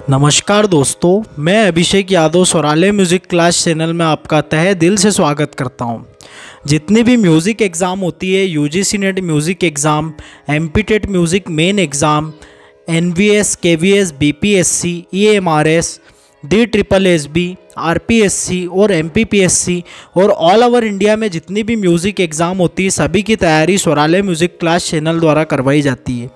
नमस्कार दोस्तों, मैं Abhishek Yadav स्वरालय music class channel में आपका तहे दिल से स्वागत करता हूं। जितनी भी म्यूज़िक एग्ज़ाम होती है, UGC NET music exam, MP TET music main exam, NVS, KVS, BPSC, EMRS, DSSB, RPSC और एमपीपीएससी और ऑल ओवर इंडिया में जितनी भी म्यूज़िक एग्ज़ाम होती है, सभी की तैयारी स्वरालय म्यूज़िक क्लास चैनल द्वारा करवाई जाती है।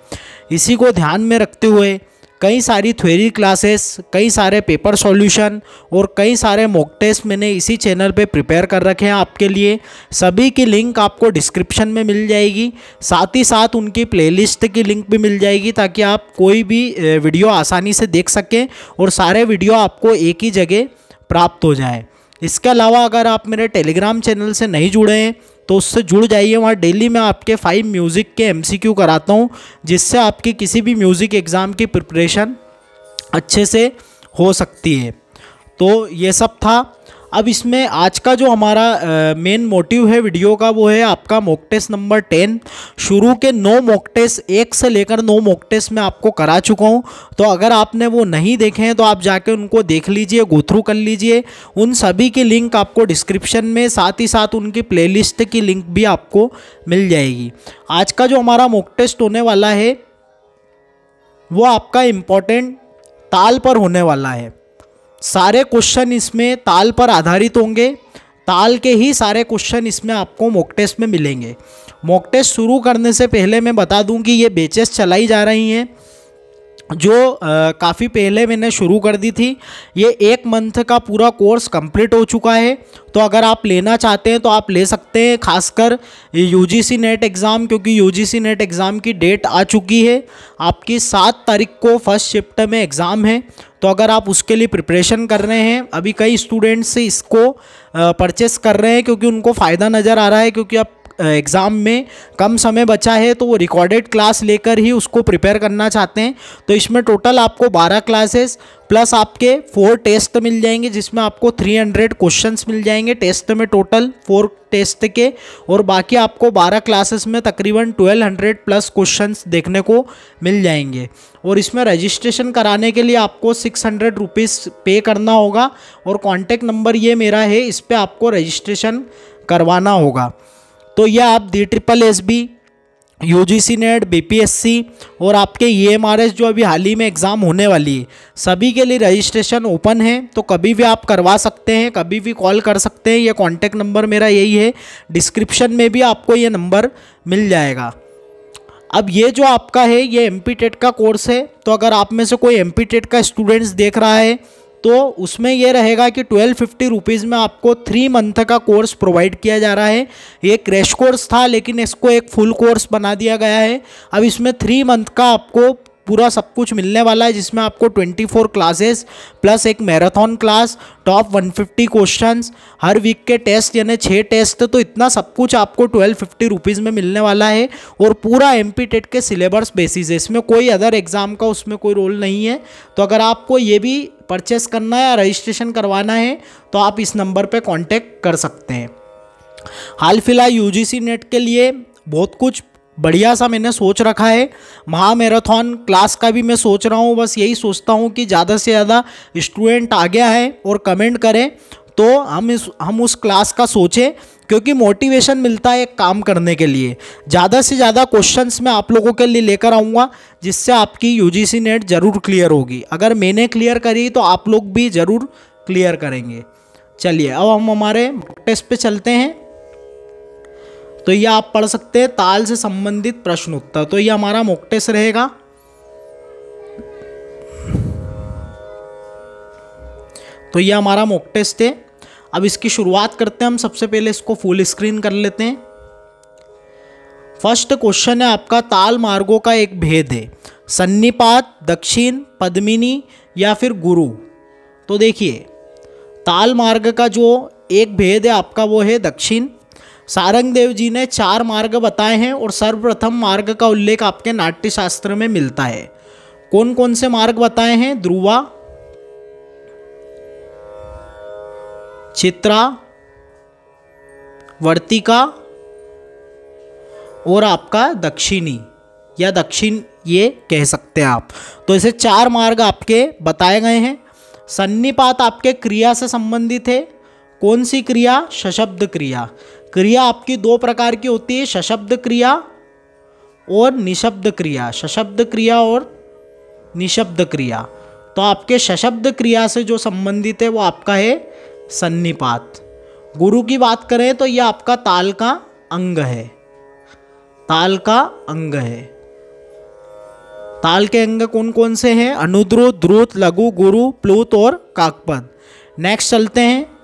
इसी को ध्यान में रखते हुए कई सारी थ्योरी क्लासेस, कई सारे पेपर सॉल्यूशन और कई सारे मॉक टेस्ट मैंने इसी चैनल पे प्रिपेयर कर रखे हैं आपके लिए। सभी की लिंक आपको डिस्क्रिप्शन में मिल जाएगी, साथ ही साथ उनकी प्लेलिस्ट की लिंक भी मिल जाएगी ताकि आप कोई भी वीडियो आसानी से देख सकें और सारे वीडियो आपको एक ही जगह प्राप्त हो जाए। इसके अलावा अगर आप मेरे टेलीग्राम चैनल से नहीं जुड़े हैं तो उससे जुड़ जाइए। वहाँ डेली मैं आपके 5 म्यूज़िक के MCQ कराता हूँ, जिससे आपकी किसी भी म्यूज़िक एग्ज़ाम की प्रिपरेशन अच्छे से हो सकती है। तो ये सब था। अब इसमें आज का जो हमारा मेन मोटिव है वीडियो का, वो है आपका मॉक टेस्ट नंबर 10। शुरू के 9 मॉक टेस्ट, 1 से लेकर 9 मॉक टेस्ट मैं आपको करा चुका हूं। तो अगर आपने वो नहीं देखे हैं तो आप जाके उनको देख लीजिए, गो थ्रू कर लीजिए। उन सभी की लिंक आपको डिस्क्रिप्शन में, साथ ही साथ उनकी प्लेलिस्ट की लिंक भी आपको मिल जाएगी। आज का जो हमारा मॉक टेस्ट होने वाला है वो आपका इम्पोर्टेंट ताल पर होने वाला है। सारे क्वेश्चन इसमें ताल पर आधारित होंगे। ताल के ही सारे क्वेश्चन इसमें आपको मॉक टेस्ट में मिलेंगे। मॉक टेस्ट शुरू करने से पहले मैं बता दूं कि ये बैचेस चलाई जा रही हैं जो काफ़ी पहले मैंने शुरू कर दी थी। ये 1 मंथ का पूरा कोर्स कंप्लीट हो चुका है। तो अगर आप लेना चाहते हैं तो आप ले सकते हैं, खासकर यूजीसी नेट एग्ज़ाम, क्योंकि यूजीसी नेट एग्ज़ाम की डेट आ चुकी है। आपकी 7 तारीख को फर्स्ट शिफ्ट में एग्ज़ाम है। तो अगर आप उसके लिए प्रिपरेशन कर रहे हैं, अभी कई स्टूडेंट्स इसको परचेस कर रहे हैं क्योंकि उनको फ़ायदा नज़र आ रहा है, क्योंकि अब एग्ज़ाम में कम समय बचा है तो वो रिकॉर्डेड क्लास लेकर ही उसको प्रिपेयर करना चाहते हैं। तो इसमें टोटल आपको 12 क्लासेस प्लस आपके 4 टेस्ट मिल जाएंगे, जिसमें आपको 300 क्वेश्चंस मिल जाएंगे टेस्ट में, टोटल 4 टेस्ट के। और बाकी आपको 12 क्लासेस में तकरीबन 1200 प्लस क्वेश्चंस देखने को मिल जाएंगे। और इसमें रजिस्ट्रेशन कराने के लिए आपको 600 रुपीज़ पे करना होगा और कॉन्टैक्ट नंबर ये मेरा है, इस पर आपको रजिस्ट्रेशन करवाना होगा। तो यह आप DSSB, यूजीसी नेट, बीपीएससी और आपके ईएमआरएस जो अभी हाल ही में एग्ज़ाम होने वाली है, सभी के लिए रजिस्ट्रेशन ओपन है। तो कभी भी आप करवा सकते हैं, कभी भी कॉल कर सकते हैं। ये कॉन्टैक्ट नंबर मेरा यही है, डिस्क्रिप्शन में भी आपको ये नंबर मिल जाएगा। अब ये जो आपका है ये एमपी टेट का कोर्स है। तो अगर आप में से कोई एमपी टेट का स्टूडेंट्स देख रहा है तो उसमें यह रहेगा कि 1250 रुपीज़ में आपको 3 मंथ का कोर्स प्रोवाइड किया जा रहा है। ये क्रैश कोर्स था लेकिन इसको एक फुल कोर्स बना दिया गया है। अब इसमें 3 मंथ का आपको पूरा सब कुछ मिलने वाला है, जिसमें आपको 24 क्लासेस प्लस एक मैराथन क्लास, टॉप 150 क्वेश्चंस, हर वीक के टेस्ट यानी 6 टेस्ट। तो इतना सब कुछ आपको 1250 रुपीज़ में मिलने वाला है और पूरा एमपी टेट के सिलेबस बेसिस है। इसमें कोई अदर एग्ज़ाम का उसमें कोई रोल नहीं है। तो अगर आपको ये भी परचेस करना है या रजिस्ट्रेशन करवाना है तो आप इस नंबर पे कांटेक्ट कर सकते हैं। हाल फिलहाल यूजीसी नेट के लिए बहुत कुछ बढ़िया सा मैंने सोच रखा है। महा मैराथन क्लास का भी मैं सोच रहा हूँ। बस यही सोचता हूँ कि ज़्यादा से ज़्यादा स्टूडेंट आ गया है और कमेंट करें तो हम उस क्लास का सोचें, क्योंकि मोटिवेशन मिलता है एक काम करने के लिए। ज़्यादा से ज़्यादा क्वेश्चंस मैं आप लोगों के लिए लेकर आऊँगा, जिससे आपकी यूजीसी नेट ज़रूर क्लियर होगी। अगर मैंने क्लियर करी तो आप लोग भी ज़रूर क्लियर करेंगे। चलिए अब हम हमारे टेस्ट पे चलते हैं। तो ये आप पढ़ सकते हैं, ताल से संबंधित प्रश्न उत्तर। तो ये हमारा मॉक टेस्ट रहेगा। तो ये हमारा मॉक टेस्ट है। अब इसकी शुरुआत करते हैं हम। सबसे पहले इसको फुल स्क्रीन कर लेते हैं। फर्स्ट क्वेश्चन है आपका, ताल मार्गों का एक भेद है, सन्निपात, दक्षिण, पद्मिनी या फिर गुरु। तो देखिए, ताल मार्ग का जो एक भेद है आपका वो है दक्षिण। सारंगदेव जी ने 4 मार्ग बताए हैं और सर्वप्रथम मार्ग का उल्लेख आपके नाट्य शास्त्र में मिलता है। कौन कौन से मार्ग बताए हैं? ध्रुवा, चित्रा, वर्तिका और आपका दक्षिणी या दक्षिण ये कह सकते हैं आप। तो इसे 4 मार्ग आपके बताए गए हैं। सन्निपात आपके क्रिया से संबंधित है। कौन सी क्रिया? सशब्द क्रिया। क्रिया आपकी 2 प्रकार की होती है, सशब्द क्रिया और निशब्द क्रिया। सशब्द क्रिया और निशब्द क्रिया। तो आपके सशब्द क्रिया से जो संबंधित है वो आपका है सन्निपात। गुरु की बात करें तो यह आपका ताल का अंग है। ताल का अंग है। ताल के अंग कौन कौन से हैं? अनुद्रुत, द्रुत, लघु, गुरु, प्लुत और काकपद। नेक्स्ट चलते हैं।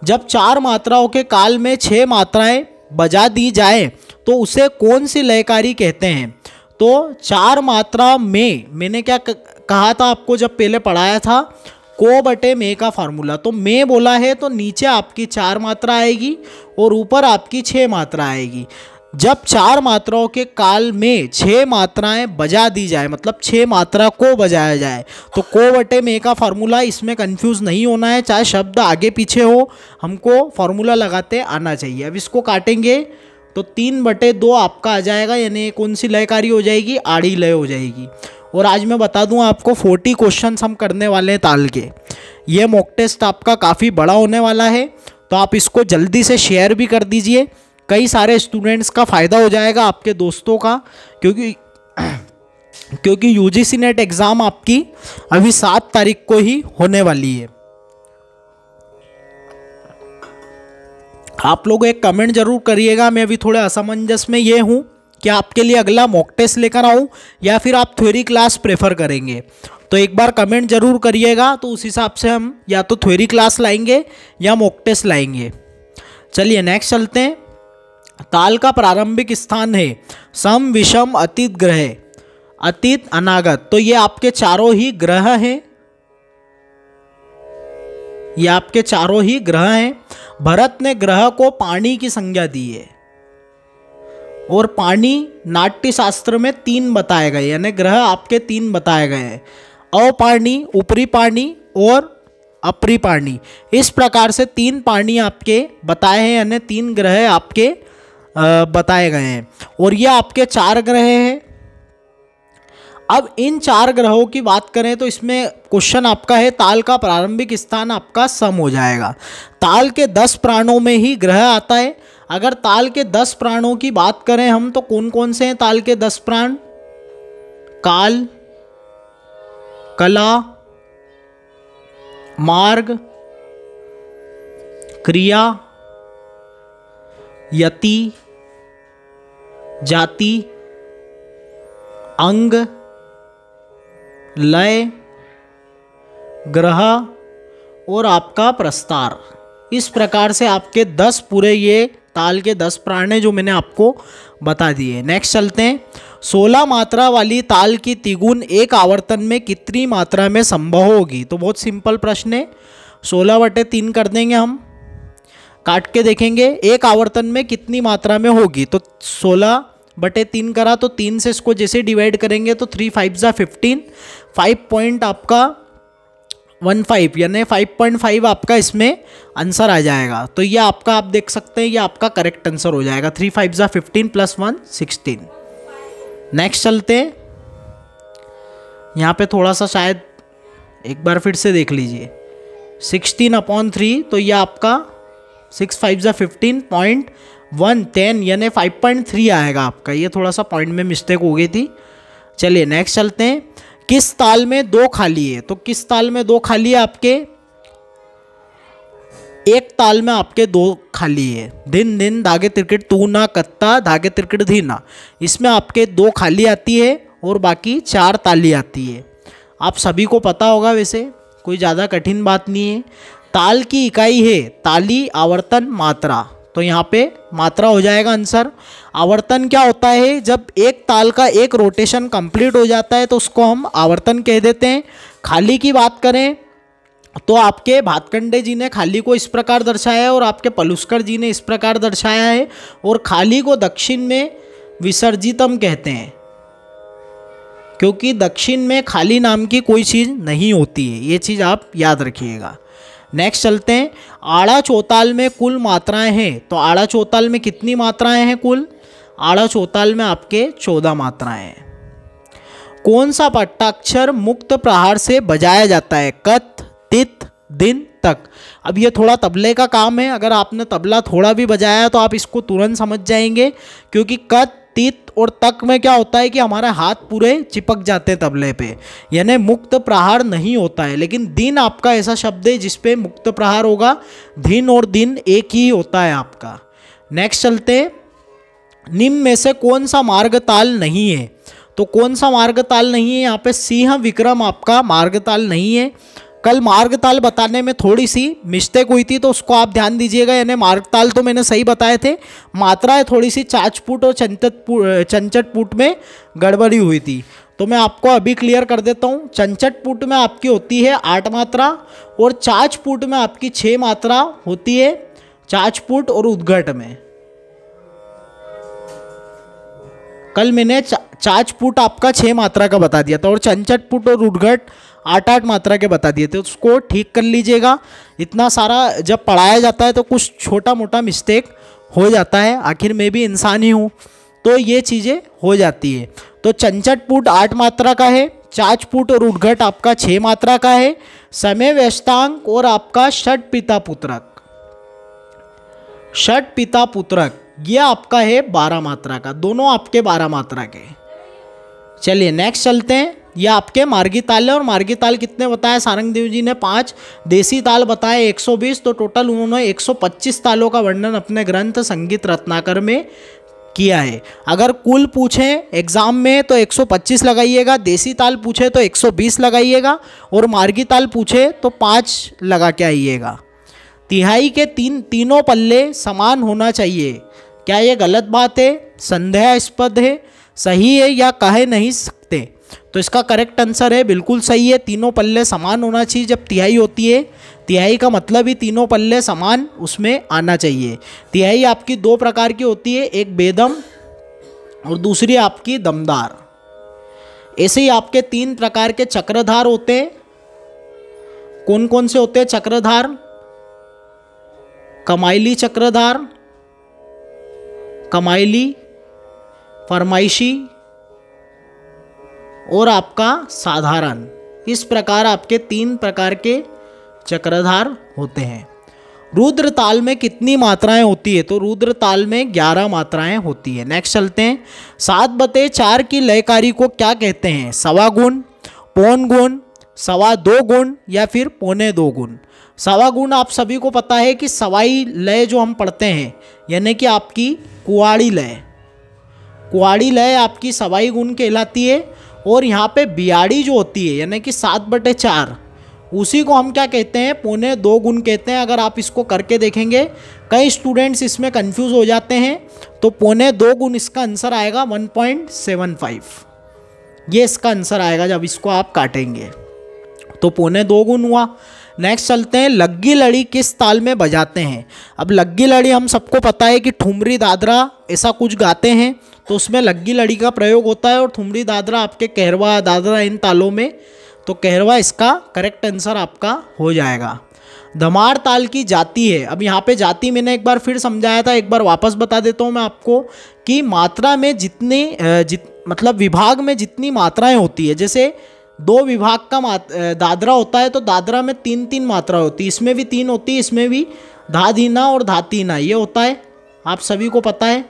जब 4 मात्राओं के काल में 6 मात्राएं बजा दी जाए तो उसे कौन सी लयकारी कहते हैं? तो 4 मात्रा में मैंने क्या कहा था आपको जब पहले पढ़ाया था? को बटे में का फार्मूला। तो में बोला है तो नीचे आपकी 4 मात्रा आएगी और ऊपर आपकी 6 मात्रा आएगी। जब 4 मात्राओं के काल में 6 मात्राएं बजा दी जाए, मतलब 6 मात्रा को बजाया जाए, तो को बटे में का फार्मूला, इसमें कंफ्यूज नहीं होना है। चाहे शब्द आगे पीछे हो, हमको फार्मूला लगाते आना चाहिए। अब इसको काटेंगे तो 3/2 आपका आ जाएगा, यानी कौन सी लयकारी हो जाएगी? आड़ी लय हो जाएगी। और आज मैं बता दूं आपको 40 क्वेश्चंस हम करने वाले हैं ताल के। ये मॉक टेस्ट आपका काफ़ी बड़ा होने वाला है, तो आप इसको जल्दी से शेयर भी कर दीजिए। कई सारे स्टूडेंट्स का फ़ायदा हो जाएगा, आपके दोस्तों का, क्योंकि यूजीसी नेट एग्ज़ाम आपकी अभी 7 तारीख को ही होने वाली है। आप लोग एक कमेंट जरूर करिएगा। मैं अभी थोड़े असमंजस में ये हूँ कि आपके लिए अगला मॉक टेस्ट लेकर आऊँ या फिर आप थ्योरी क्लास प्रेफर करेंगे। तो एक बार कमेंट जरूर करिएगा, तो उस हिसाब से हम या तो थ्योरी क्लास लाएंगे या मॉक टेस्ट लाएंगे। चलिए नेक्स्ट चलते हैं। ताल का प्रारंभिक स्थान है सम, विषम, अतीत, ग्रह। अतीत, अनागत, तो ये आपके चारों ही ग्रह हैं। ये आपके चारों ही ग्रह हैं। भरत ने ग्रह को पाणी की संज्ञा दी है, और पाणी नाट्य शास्त्र में 3 बताए गए, यानी ग्रह आपके 3 बताए गए हैं। अपाणी, ऊपरी पाणी और अपरी पाणी। इस प्रकार से 3 पाणी आपके बताए हैं, यानी 3 ग्रह आपके बताए गए हैं। और ये आपके 4 ग्रह हैं। अब इन 4 ग्रहों की बात करें तो इसमें क्वेश्चन आपका है ताल का प्रारंभिक स्थान आपका सम हो जाएगा। ताल के 10 प्राणों में ही ग्रह आता है। अगर ताल के 10 प्राणों की बात करें हम, तो कौन कौन से हैं ताल के 10 प्राण? काल, कला, मार्ग, क्रिया, यति, जाति, अंग, लय, ग्रह और आपका प्रस्तार। इस प्रकार से आपके 10 पूरे ये ताल के 10 प्राण हैं जो मैंने आपको बता दिए। नेक्स्ट चलते हैं। 16 मात्रा वाली ताल की तिगुन एक आवर्तन में कितनी मात्रा में संभव होगी? तो बहुत सिंपल प्रश्न है। 16/3 कर देंगे हम, काट के देखेंगे एक आवर्तन में कितनी मात्रा में होगी। तो 16/3 करा तो 3 से इसको जैसे डिवाइड करेंगे तो 3 5 जा 15, 5 पॉइंट आपका 15, यानी 5.5 आपका इसमें आंसर आ जाएगा। तो ये आपका आप देख सकते हैं, ये आपका करेक्ट आंसर हो जाएगा। 3 5 जा 15 + 1 16। नेक्स्ट चलते हैं। यहाँ पे थोड़ा सा शायद एक बार फिर से देख लीजिए। 16/3, तो ये आपका 6 5 जा 15.1 10, यानी 5.3 आएगा आपका। ये थोड़ा सा पॉइंट में मिस्टेक हो गई थी। चलिए नेक्स्ट चलते हैं। किस ताल में 2 खाली है? तो किस ताल में 2 खाली है आपके? एक ताल में आपके 2 खाली है। दिन दिन धागे तिरकिट तू ना कत्ता धागे तिरकिट धी ना। इसमें आपके 2 खाली आती है और बाकी 4 ताली आती है। आप सभी को पता होगा, वैसे कोई ज़्यादा कठिन बात नहीं है। ताल की इकाई है ताली, आवर्तन, मात्रा। तो यहाँ पे मात्रा हो जाएगा आंसर। आवर्तन क्या होता है? जब एक ताल का एक रोटेशन कंप्लीट हो जाता है तो उसको हम आवर्तन कह देते हैं। खाली की बात करें तो आपके भातखंडे जी ने खाली को इस प्रकार दर्शाया है और आपके पलुस्कर जी ने इस प्रकार दर्शाया है। और खाली को दक्षिण में विसर्जितम कहते हैं, क्योंकि दक्षिण में खाली नाम की कोई चीज़ नहीं होती है। ये चीज़ आप याद रखिएगा। नेक्स्ट चलते हैं। आड़ा चौताल में कुल मात्राएं हैं। तो आड़ा चौताल में कितनी मात्राएं हैं कुल? आड़ा चौताल में आपके 14 मात्राएं हैं। कौन सा पट्टाक्षर मुक्त प्रहार से बजाया जाता है? कत, तित, दिन, तक। अब ये थोड़ा तबले का काम है, अगर आपने तबला थोड़ा भी बजाया तो आप इसको तुरंत समझ जाएंगे, क्योंकि कत, तित और तक में क्या होता है कि हमारे हाथ पूरे चिपक जाते हैं तबले पे, यानी मुक्त प्रहार नहीं होता है। लेकिन दिन आपका ऐसा शब्द है जिसपे मुक्त प्रहार होगा, धिन और दिन एक ही होता है आपका। नेक्स्ट चलते, निम्न में से कौन सा मार्ग ताल नहीं है? तो कौन सा मार्ग ताल नहीं है? यहाँ पे सिंह विक्रम आपका मार्ग ताल नहीं है। कल मार्ग ताल बताने में थोड़ी सी मिस्टेक हुई थी, तो उसको आप ध्यान दीजिएगा, यानी मार्ग ताल तो मैंने सही बताए थे, मात्राएं थोड़ी सी चाचपुट और चंचटपुट में गड़बड़ी हुई थी। तो मैं आपको अभी क्लियर कर देता हूँ। चंचटपुट में आपकी होती है 8 मात्रा और चाचपुट में आपकी 6 मात्रा होती है, चाचपुट और उद्घट में। कल मैंने चाचपुट आपका 6 मात्रा का बता दिया था और चंचटपुट और उद्घट 8-8 मात्रा के बता दिए थे, उसको ठीक कर लीजिएगा। इतना सारा जब पढ़ाया जाता है तो कुछ छोटा मोटा मिस्टेक हो जाता है, आखिर मैं भी इंसान ही हूँ, तो ये चीज़ें हो जाती है। तो चंचटपुट 8 मात्रा का है, चाचपुट और उद्घट आपका 6 मात्रा का है, समय व्यस्तांक और आपका षट पिता पुत्रक, षट पिता पुत्रक ये आपका है 12 मात्रा का, दोनों आपके 12 मात्रा के। चलिए नेक्स्ट चलते हैं, ये आपके मार्गी ताल है, और मार्गी ताल कितने बताए सारंगदेव जी ने? 5। देसी ताल बताए 120, तो टोटल उन्होंने 125 तालों का वर्णन अपने ग्रंथ संगीत रत्नाकर में किया है। अगर कुल पूछें एग्जाम में तो 125 लगाइएगा, देसी ताल पूछे तो 120 लगाइएगा, और मार्गी ताल पूछे तो 5 लगा के आइएगा। तिहाई के तीनों पल्ले समान होना चाहिए, क्या ये गलत बात है, संदेहास्पद है, सही है या कह नहीं सकते? तो इसका करेक्ट आंसर है बिल्कुल सही है, तीनों पल्ले समान होना चाहिए जब तिहाई होती है। तिहाई का मतलब ही तीनों पल्ले समान उसमें आना चाहिए। तिहाई आपकी 2 प्रकार की होती है, एक बेदम और दूसरी आपकी दमदार। ऐसे ही आपके 3 प्रकार के चक्रधार होते हैं। कौन कौन से होते हैं चक्रधार? कमाइली चक्रधार, कमाइली, फरमाइशी और आपका साधारण। इस प्रकार आपके 3 प्रकार के चक्रधार होते हैं। रुद्र ताल में कितनी मात्राएं होती है? तो रुद्र ताल में 11 मात्राएं होती है। नेक्स्ट चलते हैं, 7/4 की लयकारी को क्या कहते हैं? सवा गुण, पौन गुण, 2.25 गुण या फिर 2.25 गुण। सवा गुण आप सभी को पता है कि सवाई लय जो हम पढ़ते हैं, यानी कि आपकी कुआड़ी लय, कुआड़ी लय आपकी सवाई गुण कहलाती है। और यहाँ पे बियाड़ी जो होती है यानी कि 7/4, उसी को हम क्या कहते हैं? 2.25 गुण कहते हैं। अगर आप इसको करके देखेंगे, कई स्टूडेंट्स इसमें कंफ्यूज हो जाते हैं, तो 2.25 गुण इसका आंसर आएगा 1.75, ये इसका आंसर आएगा जब इसको आप काटेंगे, तो 2.25 गुण हुआ। नेक्स्ट चलते हैं, लग्गी लड़ी किस ताल में बजाते हैं? अब लग्गी लड़ी हम सबको पता है कि ठुमरी दादरा ऐसा कुछ गाते हैं, तो उसमें लग्गी लड़ी का प्रयोग होता है, और ठुमरी दादरा आपके कहरवा दादरा इन तालों में, तो कहरवा इसका करेक्ट आंसर आपका हो जाएगा। धमार ताल की जाति है। अब यहाँ पे जाति मैंने एक बार फिर समझाया था, एक बार वापस बता देता हूँ मैं आपको कि मात्रा में मतलब विभाग में जितनी मात्राएं होती है, जैसे 2 विभाग का दादरा होता है तो दादरा में 3-3 मात्रा होती है, इसमें भी 3 होती है, इसमें भी धाधीना और धातीना ये होता है, आप सभी को पता है,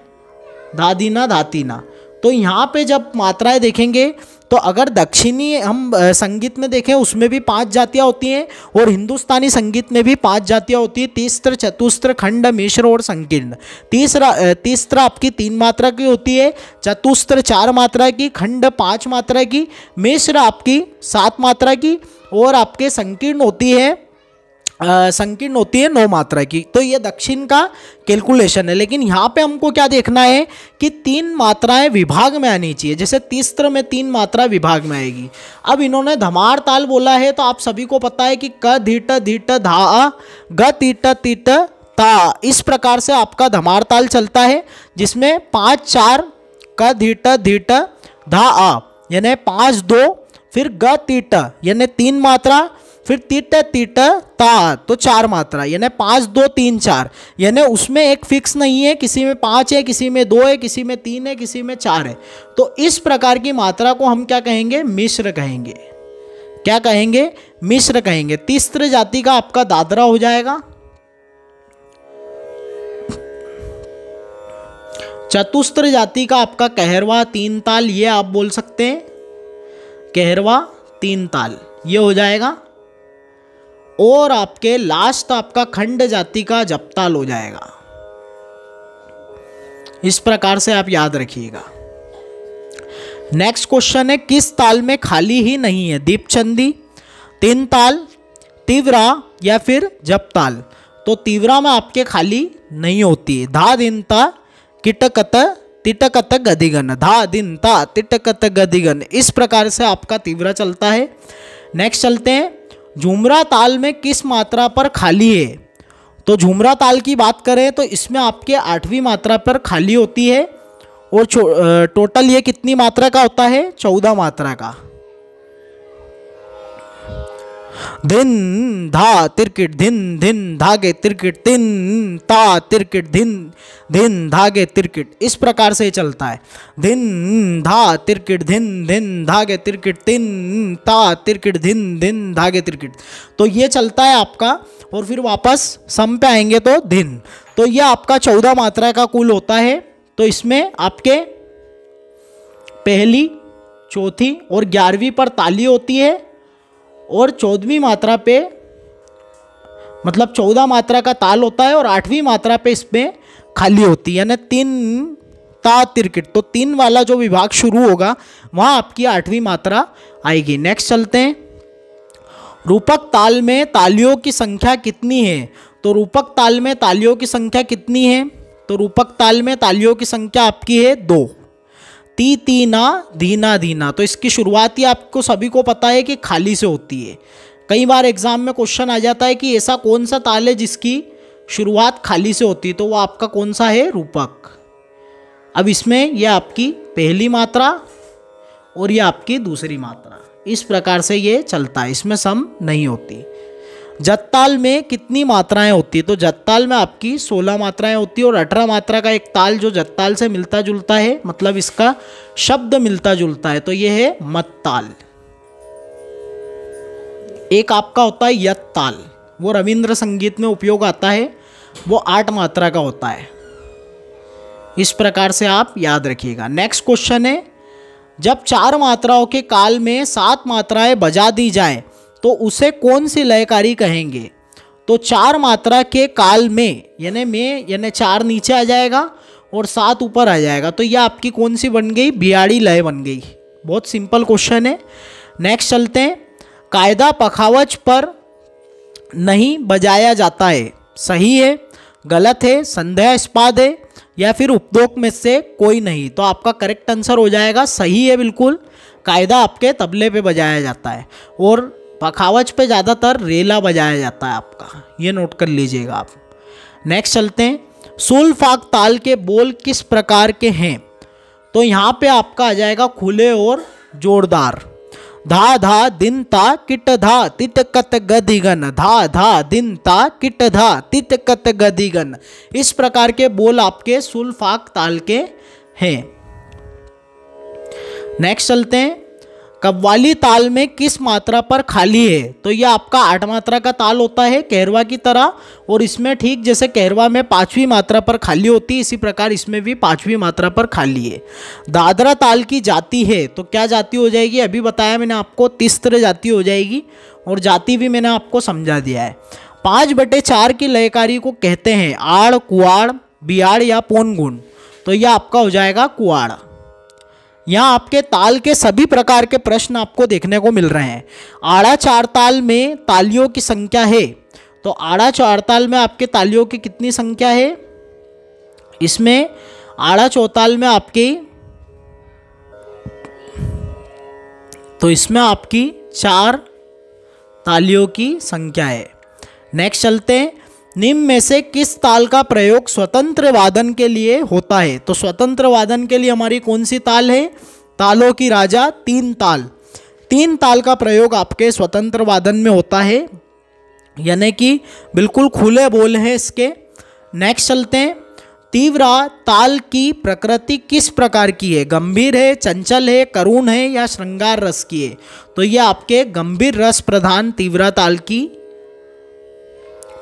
धाधीना धातीना। तो यहाँ पे जब मात्राएं देखेंगे तो अगर दक्षिणी हम संगीत में देखें उसमें भी 5 जातियाँ होती हैं, और हिंदुस्तानी संगीत में भी 5 जातियाँ होती हैं, तीस्र, चतुस्र, खंड, मिश्र और संकीर्ण। तीस्र आपकी 3 मात्रा की होती है, चतुस्र 4 मात्रा की, खंड 5 मात्रा की, मिश्र आपकी 7 मात्रा की, और आपके संकीर्ण होती है 9 मात्रा की। तो ये दक्षिण का कैलकुलेशन है। लेकिन यहाँ पे हमको क्या देखना है कि 3 मात्राएं विभाग में आनी चाहिए, जैसे तीस्र में 3 मात्रा विभाग में आएगी। अब इन्होंने धमार ताल बोला है, तो आप सभी को पता है कि क धीट धीट धा, ग तीट तीट ता, इस प्रकार से आपका धमार ताल चलता है, जिसमें 5-4 क धीट धीट धा आ यानी 5-2, फिर ग तीट यानी 3 मात्रा, फिर तिट तिट ता, तो 4 मात्रा, यानी 5 2 3 4, यानी उसमें एक फिक्स नहीं है, किसी में 5 है, किसी में 2 है, किसी में 3 है, किसी में 4 है। तो इस प्रकार की मात्रा को हम क्या कहेंगे? मिश्र कहेंगे। क्या कहेंगे? मिश्र कहेंगे। तीसरे जाति का आपका दादरा हो जाएगा। चतुस्त्र जाति का आपका कहरवा 3 ताल, ये आप बोल सकते हैं, कहरवा 3 ताल ये हो जाएगा। और आपके लास्ट आपका खंड जाति का जपताल हो जाएगा। इस प्रकार से आप याद रखिएगा। नेक्स्ट क्वेश्चन है, किस ताल में खाली ही नहीं है? दीपचंदी, 3 ताल, तीव्रा या फिर जपताल? तो तीव्रा में आपके खाली नहीं होती है। धा दिन ता किटकत तिटकत गदिगन, धा दिन ता तिटकत गदिगन, इस प्रकार से आपका तीव्रा चलता है। नेक्स्ट चलते हैं, झुमरा ताल में किस मात्रा पर खाली है? तो झुमरा ताल की बात करें तो इसमें आपके 8वीं मात्रा पर खाली होती है। और टोटल ये कितनी मात्रा का होता है? 14 मात्रा का। धिन धा तिरकिट धिन धिन धागे तिरकिट तिन ता तिरकिट धिन धिन धागे तिरकिट, इस प्रकार से चलता है। धिन धा तिरकिट धिन धिन धागे तिरकिट तिन ता तिरकिट धिन धिन धागे तिरकिट, तो ये चलता है आपका। और फिर वापस सम पे आएंगे तो धिन, तो ये आपका 14 मात्रा का कुल होता है। तो इसमें आपके पहली, चौथी और 11वीं पर ताली होती है, और 14वीं मात्रा पे, मतलब 14 मात्रा का ताल होता है, और 8वीं मात्रा पे इसमें खाली होती है, यानी 3 ता तिरकिट। तो 3 वाला जो विभाग शुरू होगा वहाँ आपकी 8वीं मात्रा आएगी। नेक्स्ट चलते हैं, रूपक ताल में तालियों की संख्या कितनी है? तो रूपक ताल में तालियों की संख्या कितनी है? तो रूपक ताल में तालियों की संख्या आपकी है 2। ती तीना धीना धीना, तो इसकी शुरुआत ही आपको सभी को पता है कि खाली से होती है। कई बार एग्जाम में क्वेश्चन आ जाता है कि ऐसा कौन सा ताल है जिसकी शुरुआत खाली से होती है, तो वो आपका कौन सा है? रूपक। अब इसमें यह आपकी पहली मात्रा और यह आपकी दूसरी मात्रा, इस प्रकार से ये चलता है, इसमें सम नहीं होती। जत्ताल में कितनी मात्राएं होती है? तो जत्ताल में आपकी 16 मात्राएं होती है, और 18 मात्रा का एक ताल जो जत्ताल से मिलता जुलता है, मतलब इसका शब्द मिलता जुलता है, तो ये है मत ताल। एक आपका होता है यत ताल, वो रविंद्र संगीत में उपयोग आता है, वो 8 मात्रा का होता है। इस प्रकार से आप याद रखिएगा। नेक्स्ट क्वेश्चन है, जब 4 मात्राओं के काल में 7 मात्राएं बजा दी जाए तो उसे कौन सी लयकारी कहेंगे? तो 4 मात्रा के काल में, यानी 4 नीचे आ जाएगा और 7 ऊपर आ जाएगा, तो यह आपकी कौन सी बन गई? बियाड़ी लय बन गई। बहुत सिंपल क्वेश्चन है। नेक्स्ट चलते हैं, कायदा पखावज पर नहीं बजाया जाता है, सही है, गलत है, संदेहास्पद है, या फिर उपदोक में से कोई नहीं? तो आपका करेक्ट आंसर हो जाएगा सही है, बिल्कुल। कायदा आपके तबले पे बजाया जाता है, और पखावज पे ज़्यादातर रेला बजाया जाता है आपका, ये नोट कर लीजिएगा आप। नेक्स्ट चलते हैं, सुलफाक ताल के बोल किस प्रकार के हैं? तो यहाँ पे आपका आ जाएगा खुले और जोरदार। धा धा दिन ता किट धा तिटकत गदिगन, धा धा दिन ता किट धा तिटकत गदिगन, इस प्रकार के बोल आपके सुलफाक ताल के हैं। नेक्स्ट चलते हैं, कव्वाली ताल में किस मात्रा पर खाली है? तो यह आपका 8 मात्रा का ताल होता है कहरवा की तरह, और इसमें ठीक जैसे कहरवा में 5वीं मात्रा पर खाली होती है, इसी प्रकार इसमें भी 5वीं मात्रा पर खाली है। दादरा ताल की जाति है, तो क्या जाति हो जाएगी? अभी बताया मैंने आपको, तिस्त्र जाति हो जाएगी, और जाति भी मैंने आपको समझा दिया है। 5/4 की लयकारी को कहते हैं आड़, कुआड़, बियाड़ या पोनगुण, तो यह आपका हो जाएगा कुआड़। यहाँ आपके ताल के सभी प्रकार के प्रश्न आपको देखने को मिल रहे हैं। आड़ा 4 ताल में तालियों की संख्या है, तो आड़ा 4 ताल में आपके तालियों की कितनी संख्या है? इसमें आड़ा चौताल में आपकी, तो इसमें आपकी 4 तालियों की संख्या है। नेक्स्ट चलते हैं, निम्न में से किस ताल का प्रयोग स्वतंत्र वादन के लिए होता है? तो स्वतंत्र वादन के लिए हमारी कौन सी ताल है? तालों की राजा 3 ताल, तीन ताल का प्रयोग आपके स्वतंत्र वादन में होता है, यानी कि बिल्कुल खुले बोल हैं इसके। नेक्स्ट चलते हैं, तीव्रा ताल की प्रकृति किस प्रकार की है? गंभीर है, चंचल है, करुण है या श्रृंगार रस की है? तो ये आपके गंभीर रस प्रधान तीव्रा ताल की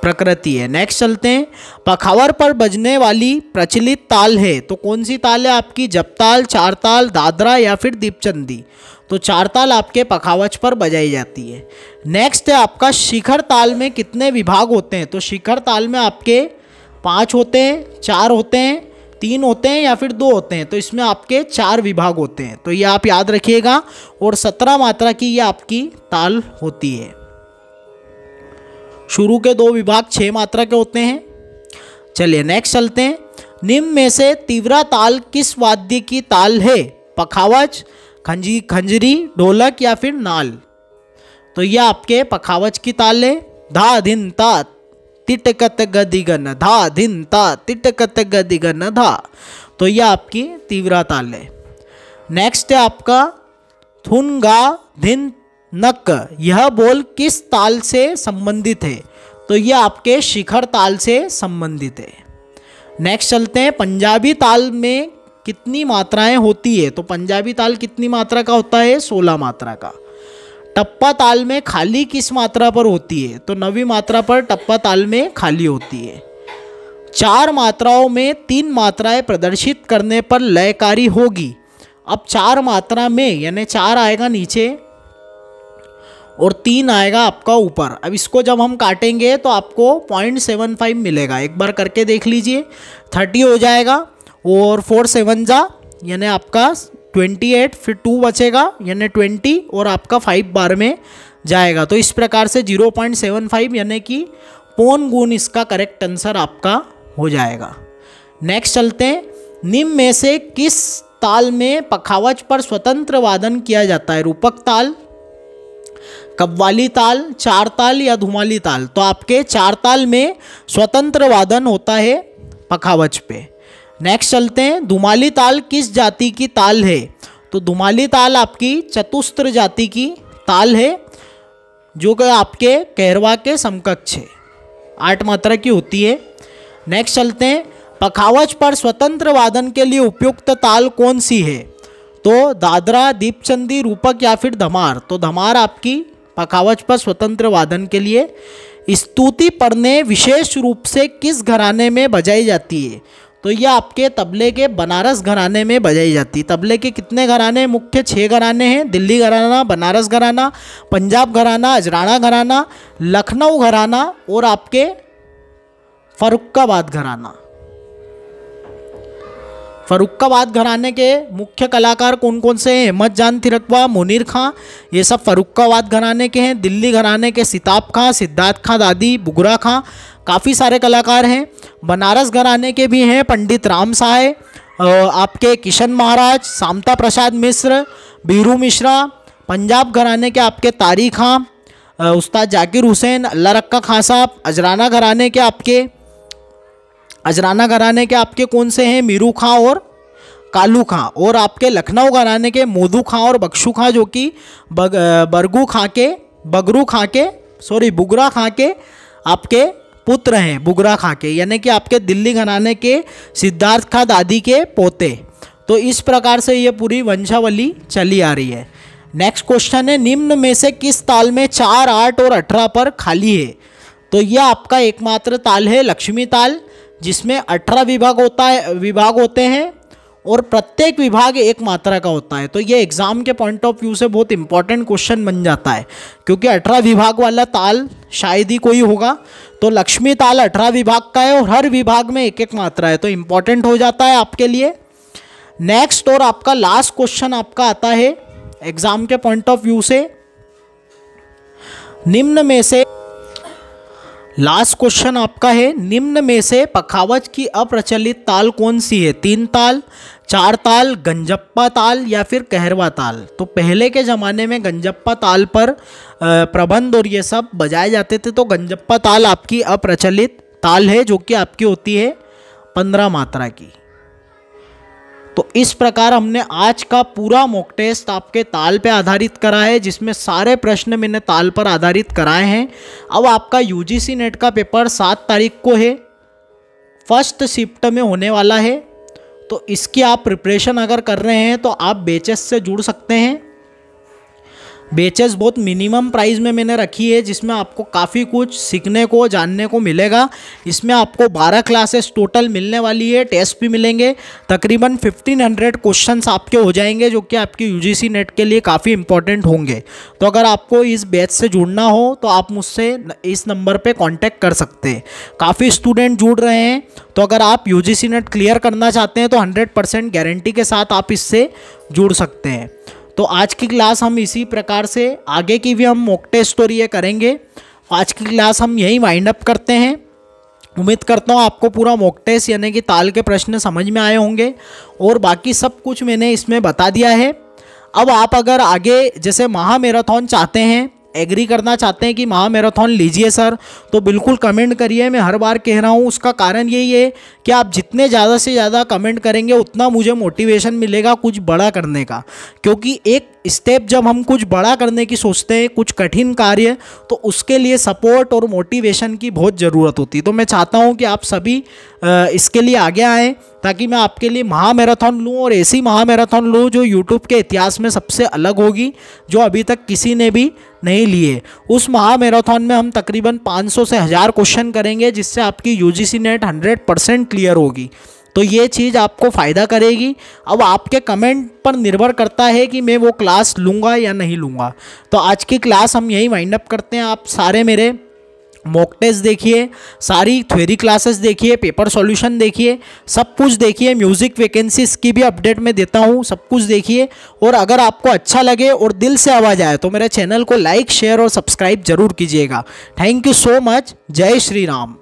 प्रकृति है। नेक्स्ट चलते हैं, पखावर पर बजने वाली प्रचलित ताल है, तो कौन सी ताल है आपकी? जपताल, चार ताल, दादरा या फिर दीपचंदी? तो चार ताल आपके पखावज पर बजाई जाती है। नेक्स्ट है आपका शिखर ताल में कितने विभाग होते हैं? तो शिखर ताल में आपके 5 होते हैं, 4 होते हैं, 3 होते हैं या फिर 2 होते हैं। तो इसमें आपके 4 विभाग होते हैं, तो ये आप याद रखिएगा। और 17 मात्रा की ये आपकी ताल होती है। शुरू के 2 विभाग 6 मात्रा के होते हैं। चलिए नेक्स्ट चलते हैं, निम्न में से तीव्रा ताल किस वाद्य की ताल है? पखावज, खंजरी, ढोलक या फिर नाल? तो यह आपके पखावज की ताल है। धा धिन ता तिटकत गदिगन, धा धिन ता तिटकत गदिगन धा, तो यह आपकी तीव्रा ताल है। नेक्स्ट है आपका थुन गा धिन नक, यह बोल किस ताल से संबंधित है? तो यह आपके शिखर ताल से संबंधित है। नेक्स्ट चलते हैं, पंजाबी ताल में कितनी मात्राएं होती है? तो पंजाबी ताल कितनी मात्रा का होता है? 16 मात्रा का। टप्पा ताल में खाली किस मात्रा पर होती है? तो 9वीं मात्रा पर टप्पा ताल में खाली होती है। 4 मात्राओं में 3 मात्राएं प्रदर्शित करने पर लयकारी होगी। अब 4 मात्रा में यानी 4 आएगा नीचे और 3 आएगा आपका ऊपर। अब इसको जब हम काटेंगे तो आपको 0.75 मिलेगा। एक बार करके देख लीजिए, 30 हो जाएगा और 4 7 जा यानी आपका 28, फिर 2 बचेगा यानी 20 और आपका 5 बार में जाएगा। तो इस प्रकार से 0.75 यानी कि पौन गुण इसका करेक्ट आंसर आपका हो जाएगा। नेक्स्ट चलते हैं, निम्न में से किस ताल में पखावज पर स्वतंत्र वादन किया जाता है? रूपक ताल, कव्वाली ताल, चार ताल या धुमाली ताल? तो आपके 4 ताल में स्वतंत्र वादन होता है पखावज पे। नेक्स्ट चलते हैं, धुमाली ताल किस जाति की ताल है? तो धुमाली ताल आपकी चतुस्र जाति की ताल है, जो कि आपके कहरवा के समकक्ष है, 8 मात्रा की होती है। नेक्स्ट चलते हैं, पखावज पर स्वतंत्र वादन के लिए उपयुक्त ताल कौन सी है? तो दादरा, दीपचंदी, रूपक या फिर धमार? तो धमार आपकी पखावज पर स्वतंत्र वादन के लिए। स्तुति पढ़ने विशेष रूप से किस घराने में बजाई जाती है? तो यह आपके तबले के बनारस घराने में बजाई जाती है। तबले के कितने घराने? मुख्य 6 घराने हैं, दिल्ली घराना, बनारस घराना, पंजाब घराना, अजराना घराना, लखनऊ घराना और आपके फर्रुखाबाद घराना। फर्रुखाबाद घराने के मुख्य कलाकार कौन कौन से हैं? अहमद जान थिरकवा, मुनीर खां, ये सब फर्रुखाबाद घराने के हैं। दिल्ली घराने के सिताब खां, सिद्धार्थ खां दादी, बुगरा खां, काफ़ी सारे कलाकार हैं। बनारस घराने के भी हैं पंडित राम साहे, आपके किशन महाराज, सामता प्रसाद मिश्र, बीरू मिश्रा। पंजाब घराने के आपके तारी खां, उस्ताद जाकिर हुसैन, अल्लाह रक्का खां साहब। अजराना घराने के आपके कौन से हैं? मीरू खां और कालू खां। और आपके लखनऊ घराने के मोदू खां और बख्शू खां, जो कि बुगरा खां के आपके पुत्र हैं, बुगरा खां के, यानी कि आपके दिल्ली घराने के सिद्धार्थ खां दादी के पोते। तो इस प्रकार से ये पूरी वंशावली चली आ रही है। नेक्स्ट क्वेश्चन है, निम्न में से किस ताल में 4, 8 और 18 पर खाली है? तो यह आपका एकमात्र ताल है लक्ष्मी ताल, जिसमें 18 विभाग होते हैं और प्रत्येक विभाग 1 मात्रा का होता है। तो ये एग्जाम के पॉइंट ऑफ व्यू से बहुत इंपॉर्टेंट क्वेश्चन बन जाता है, क्योंकि 18 विभाग वाला ताल शायद ही कोई होगा। तो लक्ष्मी ताल 18 विभाग का है और हर विभाग में 1-1 मात्रा है, तो इंपॉर्टेंट हो जाता है आपके लिए। नेक्स्ट और आपका लास्ट क्वेश्चन आपका आता है एग्जाम के पॉइंट ऑफ व्यू से, निम्न में से लास्ट क्वेश्चन आपका है, निम्न में से पखावज की अप्रचलित ताल कौन सी है? 3 ताल, 4 ताल, गंजप्पा ताल या फिर कहरवा ताल? तो पहले के ज़माने में गंजप्पा ताल पर प्रबंध और ये सब बजाए जाते थे, तो गंजप्पा ताल आपकी अप्रचलित ताल है, जो कि आपकी होती है 15 मात्रा की। तो इस प्रकार हमने आज का पूरा मॉक टेस्ट आपके ताल पे आधारित करा है, जिसमें सारे प्रश्न मैंने ताल पर आधारित कराए हैं। अब आपका यूजीसी नेट का पेपर 7 तारीख को है, फर्स्ट शिफ्ट में होने वाला है। तो इसकी आप प्रिपरेशन अगर कर रहे हैं तो आप बैचेस से जुड़ सकते हैं। बैचेस बहुत मिनिमम प्राइस में मैंने रखी है, जिसमें आपको काफ़ी कुछ सीखने को जानने को मिलेगा। इसमें आपको 12 क्लासेस टोटल मिलने वाली है, टेस्ट भी मिलेंगे। तकरीबन 1500 क्वेश्चंस आपके हो जाएंगे, जो कि आपकी यूजीसी नेट के लिए काफ़ी इंपॉर्टेंट होंगे। तो अगर आपको इस बैच से जुड़ना हो तो आप मुझसे इस नंबर पे कांटेक्ट कर सकते हैं। काफ़ी स्टूडेंट जुड़ रहे हैं, तो अगर आप यूजीसी नेट क्लियर करना चाहते हैं तो 100% गारंटी के साथ आप इससे जुड़ सकते हैं। तो आज की क्लास हम इसी प्रकार से, आगे की भी हम मॉक टेस्ट और ये करेंगे। आज की क्लास हम यही वाइंड अप करते हैं। उम्मीद करता हूँ आपको पूरा मॉक टेस्ट यानी कि ताल के प्रश्न समझ में आए होंगे, और बाकी सब कुछ मैंने इसमें बता दिया है। अब आप अगर आगे जैसे महामैराथन चाहते हैं, एग्री करना चाहते हैं कि महामैराथन लीजिए सर, तो बिल्कुल कमेंट करिए। मैं हर बार कह रहा हूँ, उसका कारण यही है कि आप जितने ज़्यादा से ज़्यादा कमेंट करेंगे उतना मुझे मोटिवेशन मिलेगा कुछ बड़ा करने का। क्योंकि एक स्टेप जब हम कुछ बड़ा करने की सोचते हैं, कुछ कठिन कार्य, तो उसके लिए सपोर्ट और मोटिवेशन की बहुत ज़रूरत होती है। तो मैं चाहता हूँ कि आप सभी इसके लिए आगे आएँ, ताकि मैं आपके लिए महामैराथन लूँ, और ऐसी महामैराथन लूँ जो यूट्यूब के इतिहास में सबसे अलग होगी, जो अभी तक किसी ने भी नहीं लिए। उस महामैराथन में हम तकरीबन 500 से 1000 क्वेश्चन करेंगे, जिससे आपकी यूजीसी नेट 100% क्लियर होगी। तो ये चीज़ आपको फ़ायदा करेगी। अब आपके कमेंट पर निर्भर करता है कि मैं वो क्लास लूँगा या नहीं लूँगा। तो आज की क्लास हम यही वाइंड अप करते हैं। आप सारे मेरे मॉक टेस्ट देखिए, सारी थ्योरी क्लासेस देखिए, पेपर सॉल्यूशन देखिए, सब कुछ देखिए। म्यूज़िक वैकेंसीज की भी अपडेट मैं देता हूँ, सब कुछ देखिए। और अगर आपको अच्छा लगे और दिल से आवाज़ आए तो मेरे चैनल को लाइक, शेयर और सब्सक्राइब जरूर कीजिएगा। Thank you so much. जय श्री राम।